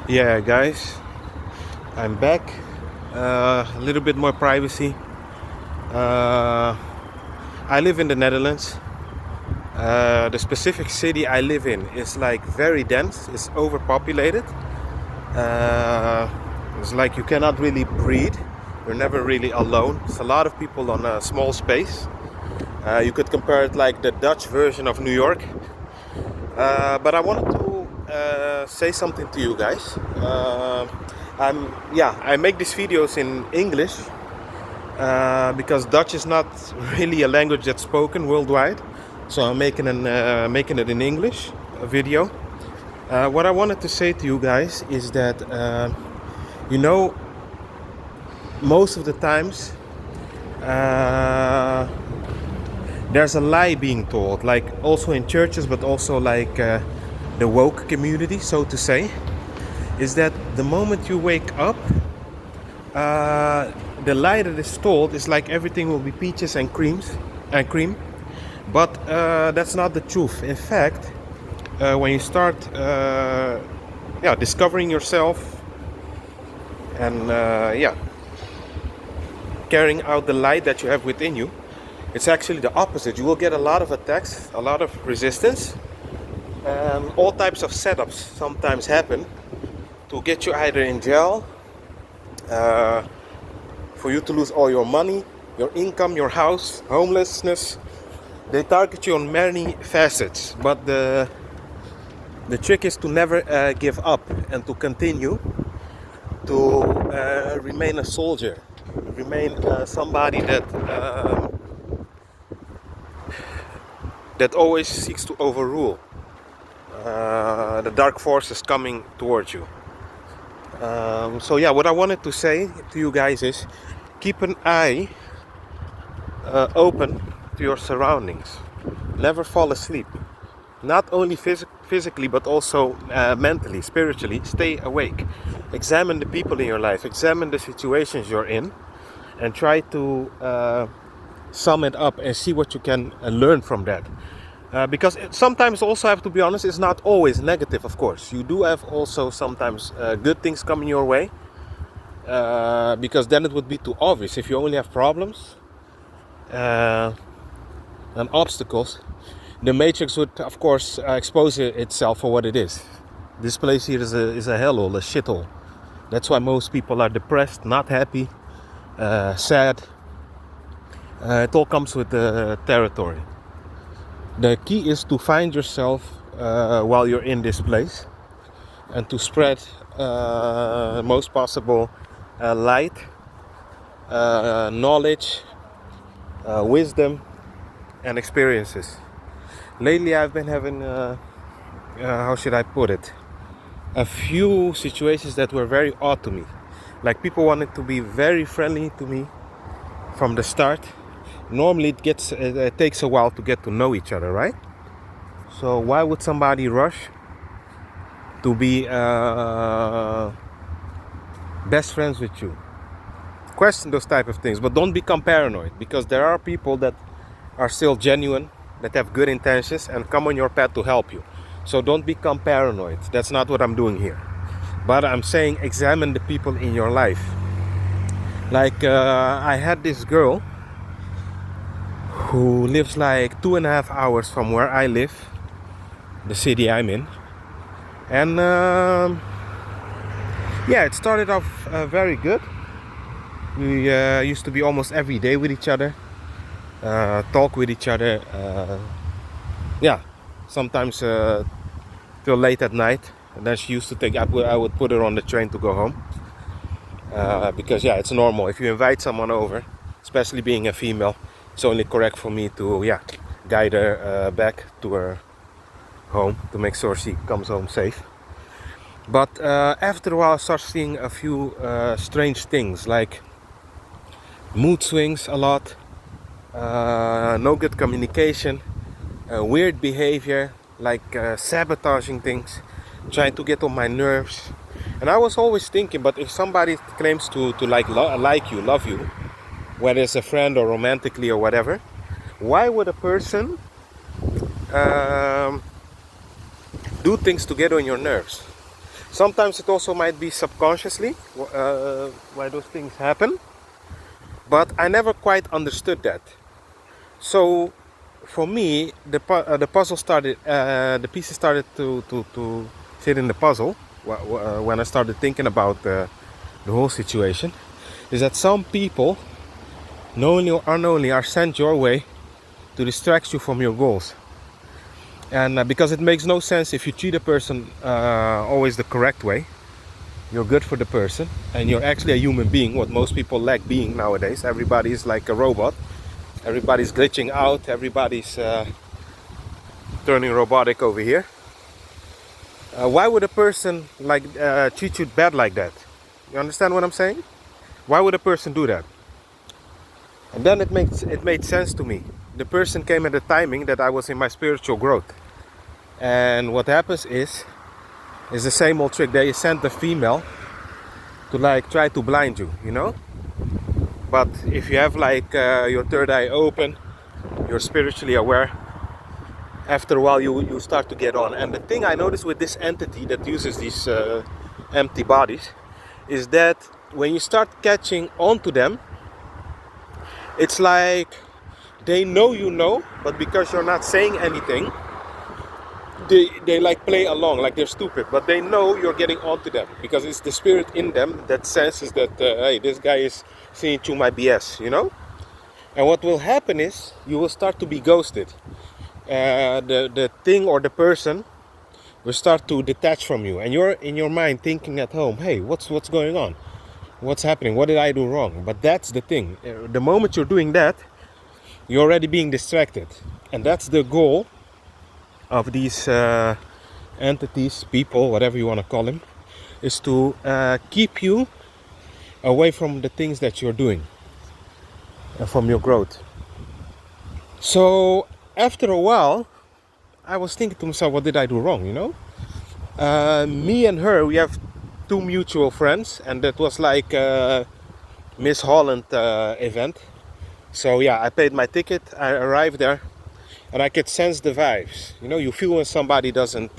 Yeah, guys, I'm back. A little bit more privacy. Uh, I live in the Netherlands. The specific city I live in is like very dense. It's overpopulated. Uh, it's like you cannot really breathe. You're never really alone. It's a lot of people on a small space. You could compare it like the Dutch version of New York. But I wanted to say something to you guys. I make these videos in English because Dutch is not really a language that's spoken worldwide. So I'm making it in English, a video. What I wanted to say to you guys is that you know, most of the times there's a lie being told, like also in churches, but also like the woke community, so to say, is that the moment you wake up, the lie that is told is like everything will be peaches and cream, but that's not the truth. In fact, when you start, discovering yourself and carrying out the light that you have within you, it's actually the opposite. You will get a lot of attacks, a lot of resistance, and all types of setups sometimes happen to get you either in jail, for you to lose all your money, your income, your house, homelessness. They target you on many facets, but the trick is to never give up and to continue to remain a soldier, remain somebody that always seeks to overrule the dark forces coming towards you. What I wanted to say to you guys is keep an eye open to your surroundings. Never fall asleep. Not only physically, but also mentally, spiritually. Stay awake. Examine the people in your life. Examine the situations you're in, and try to sum it up and see what you can learn from that. Because sometimes also, I have to be honest, it's not always negative, of course. You do have also sometimes good things coming your way, because then it would be too obvious. If you only have problems and obstacles, the matrix would, of course, expose itself for what it is. This place here is a hellhole, a shithole. That's why most people are depressed, not happy, sad. It all comes with the territory. The key is to find yourself while you're in this place, and to spread most possible light, knowledge, wisdom, and experiences. Lately, I've been having, how should I put it, a few situations that were very odd to me. Like, people wanted to be very friendly to me from the start. Normally it takes a while to get to know each other, right? So why would somebody rush to be best friends with you? Question those type of things, but don't become paranoid, because there are people that are still genuine, that have good intentions and come on your path to help you. So don't become paranoid. That's not what I'm doing here. But I'm saying examine the people in your life. Like I had this girl who lives like 2.5 hours from where I live, the city I'm in. And it started off very good. We used to be almost every day with each other, talk with each other, sometimes till late at night. And then she used to I would put her on the train to go home, because it's normal. If you invite someone over, especially being a female, it's only correct for me to guide her back to her home, to make sure she comes home safe. But after a while, I start seeing a few strange things, like mood swings a lot, no good communication, weird behavior, like sabotaging things, trying to get on my nerves. And I was always thinking, but if somebody claims to like you, love you, whether it's a friend or romantically or whatever, why would a person do things to get on your nerves? Sometimes it also might be subconsciously why those things happen, but I never quite understood that. So for me, the puzzle started, the pieces started to fit in the puzzle when I started thinking about the whole situation. Is that some people, knowingly or unknowingly, are sent your way to distract you from your goals. And because it makes no sense if you treat a person always the correct way, you're good for the person, and you're actually a human being, what most people lack being nowadays. Everybody is like a robot. Everybody's glitching out. Everybody's turning robotic over here. Why would a person like treat you bad like that? You understand what I'm saying? Why would a person do that? And then it made sense to me. The person came at a timing that I was in my spiritual growth. And what happens is the same old trick. They send the female to like try to blind you, you know? But if you have like your third eye open, you're spiritually aware, after a while you start to get on. And the thing I noticed with this entity that uses these empty bodies is that when you start catching on to them, it's like they know you know, but because you're not saying anything, they like play along like they're stupid, but they know you're getting onto them because it's the spirit in them that senses that hey, this guy is seeing through my BS, you know. And what will happen is you will start to be ghosted. The thing or the person will start to detach from you, and you're in your mind thinking at home, hey, what's going on, what's happening, what did I do wrong? But that's the thing, the moment you're doing that, you're already being distracted. And that's the goal of these entities, people, whatever you want to call them, is to keep you away from the things that you're doing and from your growth. So after a while, I was thinking to myself, what did I do wrong, you know? Me and her, we have two mutual friends, and that was like a Miss Holland event. So yeah, I paid my ticket, I arrived there, and I could sense the vibes. You know, you feel when somebody doesn't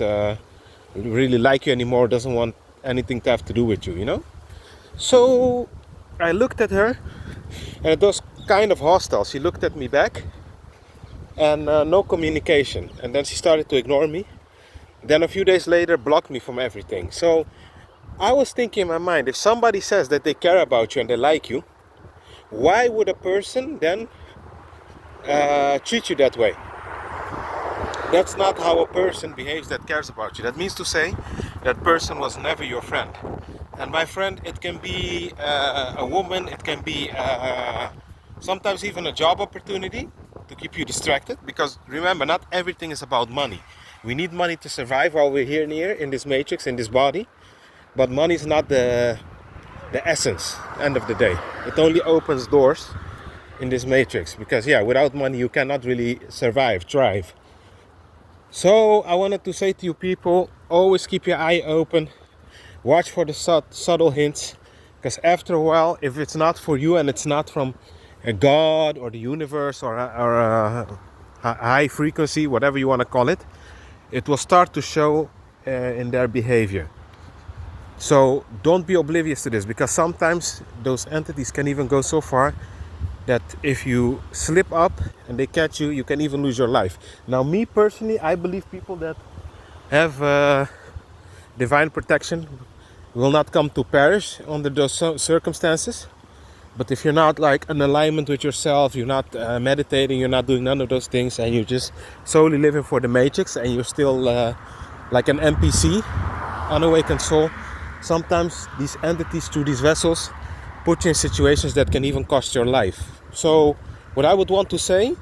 really like you anymore, doesn't want anything to have to do with you, you know? So I looked at her, and it was kind of hostile. She looked at me back, and no communication. And then she started to ignore me. Then a few days later, blocked me from everything. So I was thinking in my mind, if somebody says that they care about you and they like you, why would a person then treat you that way? That's not how a person behaves that cares about you. That means to say that person was never your friend. And my friend, it can be a woman, it can be sometimes even a job opportunity to keep you distracted. Because remember, not everything is about money. We need money to survive while we're here in this matrix, in this body. But money is not the essence, end of the day. It only opens doors in this matrix. Because yeah, without money you cannot really survive, thrive. So I wanted to say to you people, always keep your eye open. Watch for the subtle hints. Because after a while, if it's not for you and it's not from a God or the universe or a high frequency, whatever you want to call it, it will start to show in their behavior. So don't be oblivious to this, because sometimes those entities can even go so far that if you slip up and they catch you, you can even lose your life. Now, me personally, I believe people that have divine protection will not come to perish under those circumstances. But if you're not like in alignment with yourself, you're not meditating, you're not doing none of those things, and you're just solely living for the matrix, and you're still like an NPC, unawakened soul, sometimes these entities through these vessels put you in situations that can even cost your life. So what I would want to say,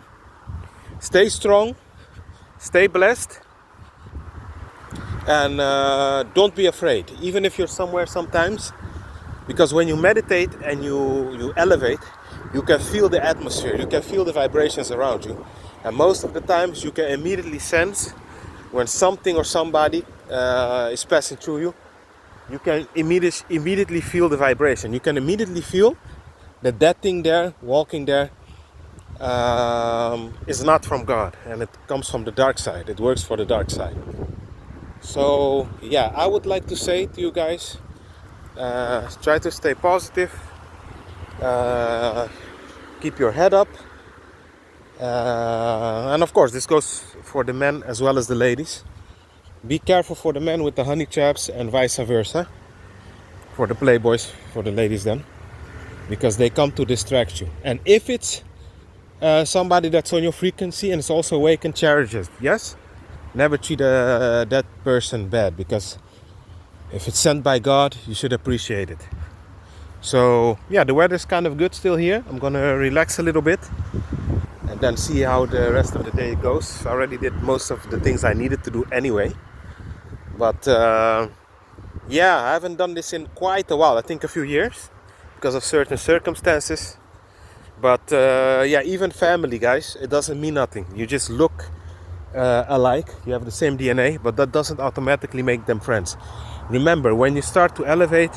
stay strong, stay blessed, and don't be afraid, even if you're somewhere sometimes, because when you meditate and you elevate, you can feel the atmosphere, you can feel the vibrations around you, and most of the times you can immediately sense when something or somebody is passing through you. You can immediately feel the vibration. You can immediately feel that thing there, walking there, is not from God, and it comes from the dark side. It works for the dark side. So yeah, I would like to say to you guys, try to stay positive, uh, keep your head up, and of course this goes for the men as well as the ladies. Be careful for the men with the honey traps and vice versa, for the playboys, for the ladies then, because they come to distract you. And if it's somebody that's on your frequency and is also awake and cherishes, yes, never treat that person bad, because if it's sent by God, you should appreciate it. So yeah, the weather's kind of good still here. I'm gonna relax a little bit and then see how the rest of the day goes. I already did most of the things I needed to do anyway. But yeah, I haven't done this in quite a while. I think a few years because of certain circumstances. But yeah, even family, guys, it doesn't mean nothing. You just look alike, you have the same DNA, but that doesn't automatically make them friends. Remember, when you start to elevate,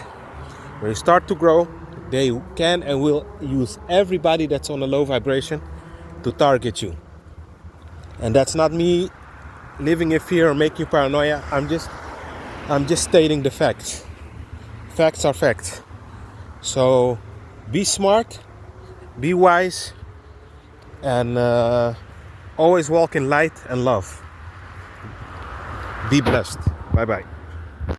when you start to grow, they can and will use everybody that's on a low vibration to target you. And that's not me living in fear or making you paranoia. I'm just stating the facts. Facts are facts. So be smart, be wise, and always walk in light and love. Be blessed. Bye bye.